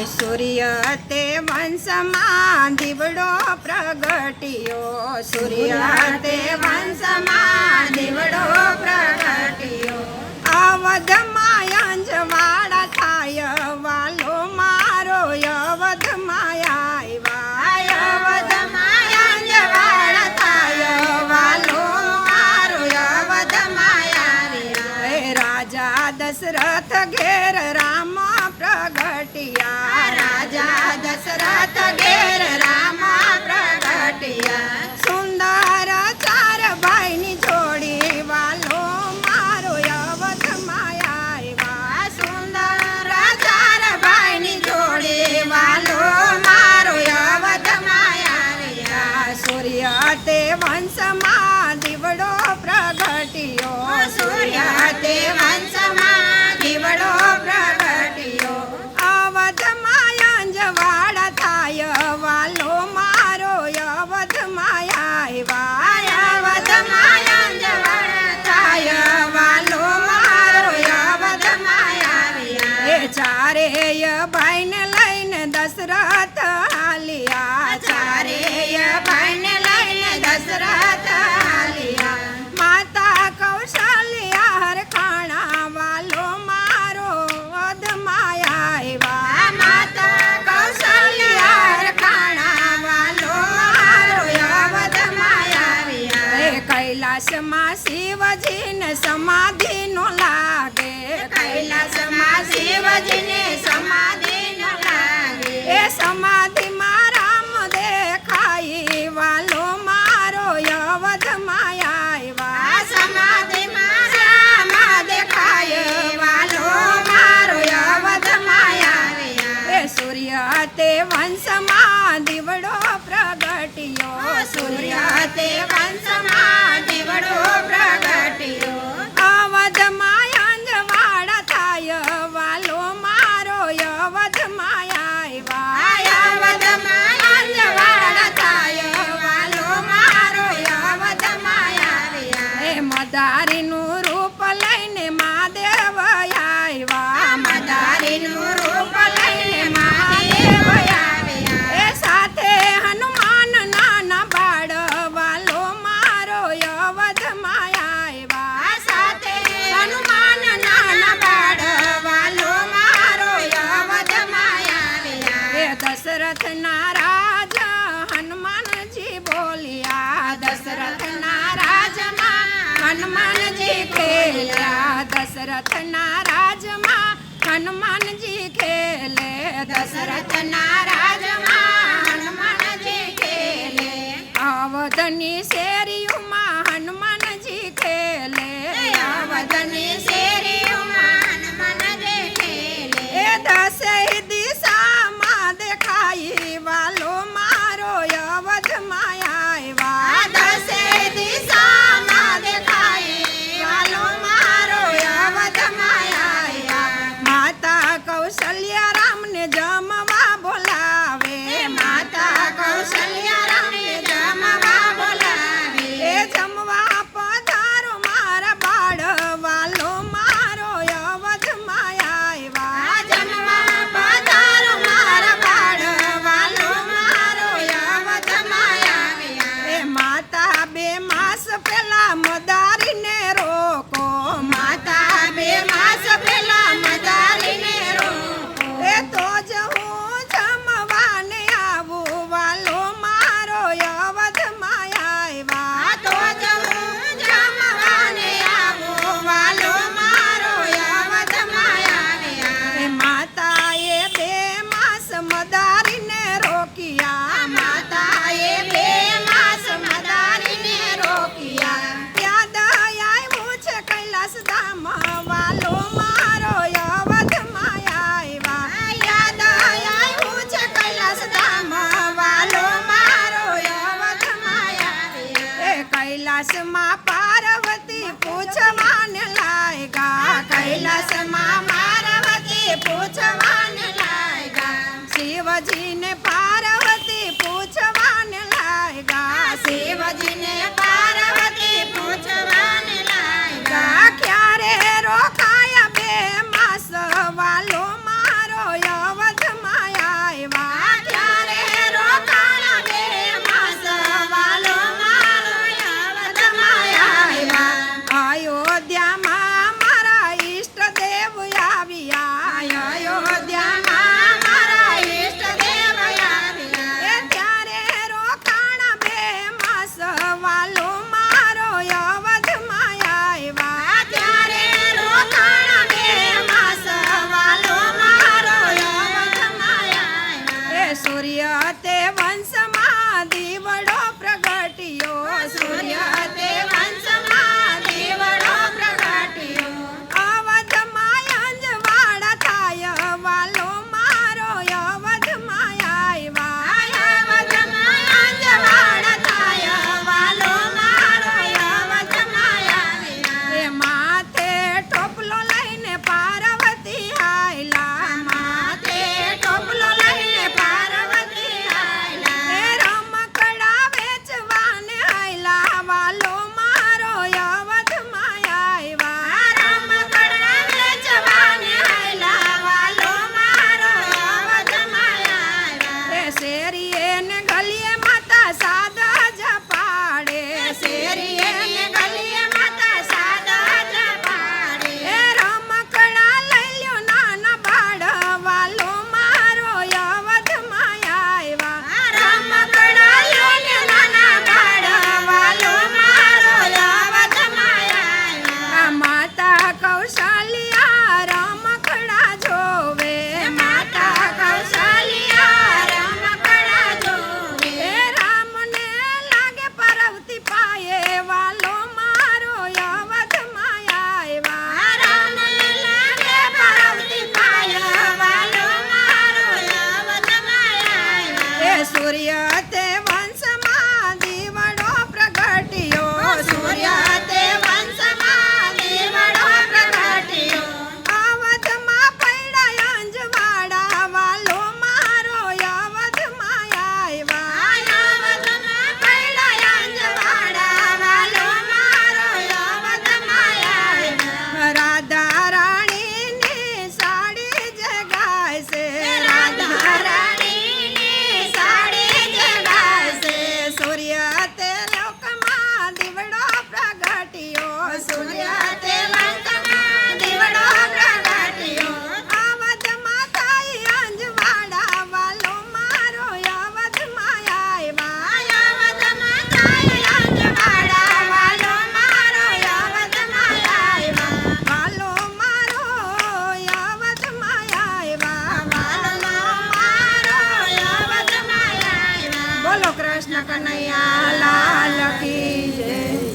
સૂર્ય તે વંશમાં દીવડો પ્રગટ્યો, સૂર્ય તે વંશમાં દીવડો પ્રગટ્યો. અવધમાં અંજવાળા થાય વાલો મારો, અવધમાં આવ્યા, અવધમાં અંજવાળા થાય વાલો મારો, અવધમાં આવ્યા. રાજા દશરથ ઘેર રામ પ્રગટ્યા, રાજા દશરથ ઘેર રામ પ્રગટ્યા. સુંદર ચાર ભાઈની જોડી વાલો મારો, અવધમાં આવ્યા, સુંદર ચાર ભાઈની જોડી વાલો મારો, અવધમાં આવ્યા. સૂર્ય તે વંશમાં દીવડો પ્રગટ્યો, સૂર્ય તે વંશમાં દીવડો પ્રગટ્યો. અવધમાં અંજવાળા થાય વાલો મારો, અવધમાં આવ્યા, અવધમાં અંજવાળા થાય વાલો મારો, અવધમાં આવ્યા. એ ચારેય ભાઈને લઈને દશરથ હાલ્યા, ચારેય ભાઈને લઈને દશરથ હાલ્યા. માતા કૌશલ્યા હરખાણા વાલો મારો, અધમાં આવ્યા, માતા કૌશલ્યા હરખાણા વાલો મારો, અવધમાં આવ્યા. કૈલાસમાં શિવજીને સમાધિનો લાગે, કૈલાસમાં શિવજીને સમાધિનો લાગે. એ સમાધિમાં રામ દેખાઈ વાલો મારો, અવધમાં આવ્યા, સમાધિમાં રામ દેખાય વાલો મારો, અવધમાં આવ્યા. એ સૂર્ય તે વંશમાં દીવડો પ્રગટ્યો, સૂર્ય તે વંશમાં દીવડો પ્રગટ્યો. અવધમાં અંજવાળા થાય વાલો મારો, અવધમાં આવ્યા, અવધમાં અંજવાળા થાય વાલો મારો, અવધમાં આવ્યા. એ મદારીનું રૂપ લઈને મહાદેવ આવ્યા, મદારીનું રૂપ લઈને મહાદેવ આવ્યા. એ સાથે હનુમાન નાના બાળ વાલો મારો, અવધમાં આવ્યા, સાથે હનુમાન નાના બાળ વાલો મારો, અવધમાં આવ્યા. એ દશરથના રાજ હનુમાનજી બોલ્યા, દશરથના રાજમાં હનુમાનજી ખેલ્યા, દશરથના રાજમાં હનુમાનજી ખેલે, દશરથના રાજમાં હનુમાનજી ખેલે. અવધની શેરીઓમાં હનુમાનજી ખેલે, અવધની શેરીઓમાં હનુમાનજી ખેલે. એ દશેય દિશામાં દેખાઈ વાલો મારો, અવધમાં આવ્યા, દશેય દિશામાં દેખાઈ વાલો મારો, અવધમાં આવ્યા. માતા કૌશલ્યા રામને જમવા બોલાવે, માતા કૌશલ્યા રામને જમવા બોલાવે. એ જમવા પધારો મારા બાળ વાલો મારો, અવધમાં આવ્યા, જમવા પધારો મારા બાળ વાલો મારો, અવધમાં આવ્યા. એ માતા બે માસ પહેલા મદારીને રોકો, માતા બે માસ પહેલા મદારીને રોકો. એ તો જ હું જમવાને આવું વાલો મારો, અવધમાં આવ્યા, તો જ હું જમવાને આવું વાલો મારો, અવધમાં આવ્યા. એ માતાએ બે માસ મદારીને રોક્યા, માતાએ બે માસ મદારીને રોક્યા. યાદ આવ્યું છે કૈલાસ ધામ વાલો મારો, અવધમાં આવ્યા, યાદ આવ્યું છે કૈલાસ ધામ વાલો મારો, અવધમાં આવ્યા. એ કૈલાસમાં પાર્વતી પૂછવાને લાગ્યા, કૈલાસમાં પાર્વતી પૂછવાને લાગ્યા. શિવજીને પાર્વતી પૂછવાને લાગ્યા, શિવજીને પાર્વતી પૂછવાને લાગ્યા. ક્યારે રોકાયા બે માસ વાલો મારો, અવધમાં કૃષ્ણ કનૈયા લાલ કી જય.